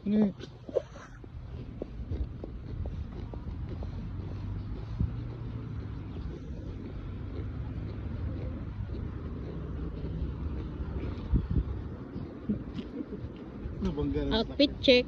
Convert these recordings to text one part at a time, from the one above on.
Ano? Outfit check.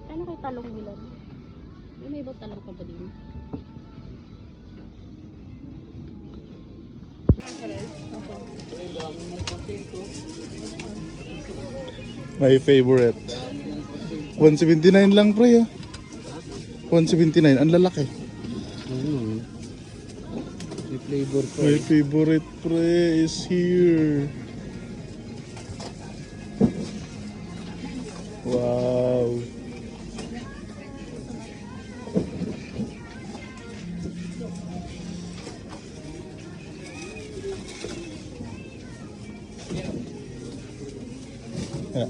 Ano kay talong nila? May ibang talong pa ba din? My favorite. 179 lang pre ah. 179, ang lalaki. May flavor pa. My favorite pre is here. Wow. Yeah.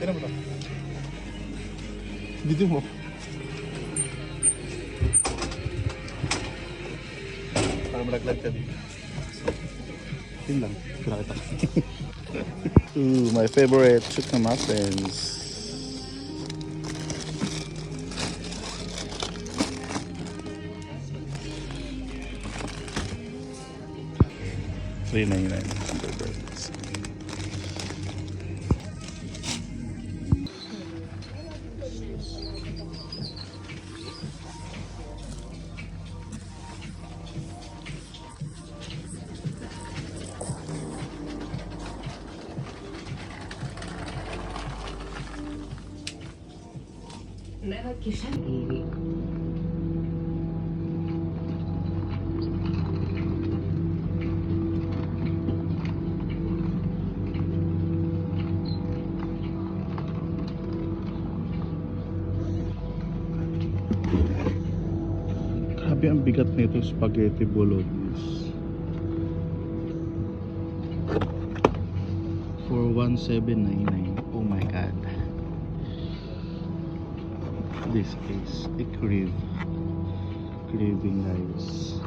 Tira mo to. Video mo. Para malaglag ka dito. Yun lang. Pinakita ko. Ooh, my favorite chicken muffins. $3.99. lewat kisah ini. Grabe ang bigat nito, spaghetti bolognese. For $17.99. Oh my god. This is a craving guys.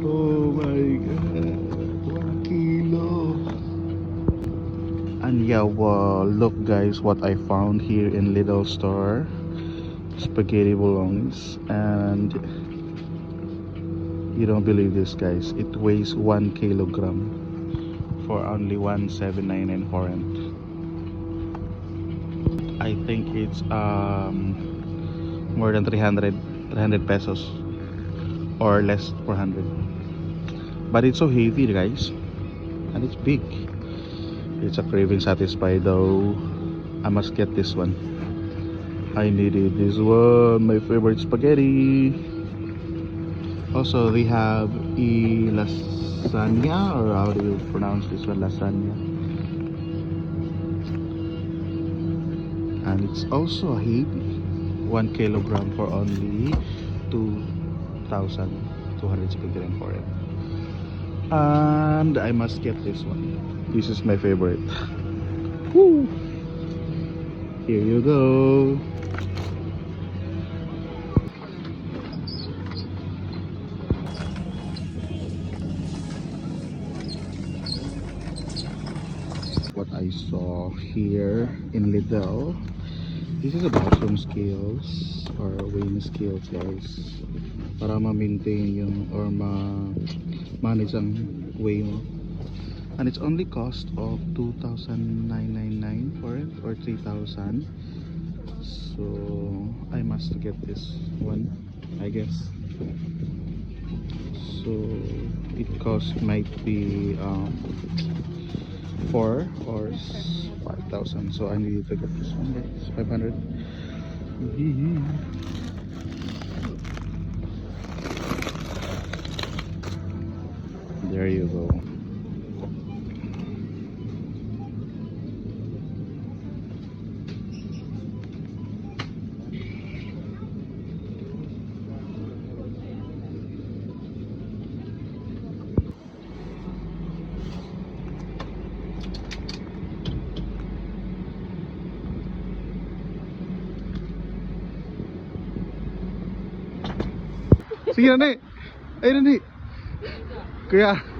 Oh my god, 1 kilo. And yeah, well, look guys what I found here in Lidl store. Spaghetti bolognese, and you don't believe this guys, it weighs 1 kilogram for only $1.79 forint. I think it's more than 300 pesos or less 400, but it's so heavy guys, and it's big. It's a craving satisfied though. I must get this one. I needed this one, my favorite spaghetti. Also they have a lasagna, or how do you pronounce this one, lasagna, and it's also heavy, 1 kilogram for only 2,000. 250 rin for it. And I must get this one. This is my favorite. Woo! Here you go. What I saw here in Lidl, this is a bathroom scales or weighing scales, guys, para ma-maintain yung or ma-manage ang weigh mo. And it's only cost of 2,999 for it, or 3,000. So I must get this one, I guess. So it cost might be 4 or 5,000. So I need to get this one, guys. 500. There you go. Sige na, Ay, Nani. Kuya.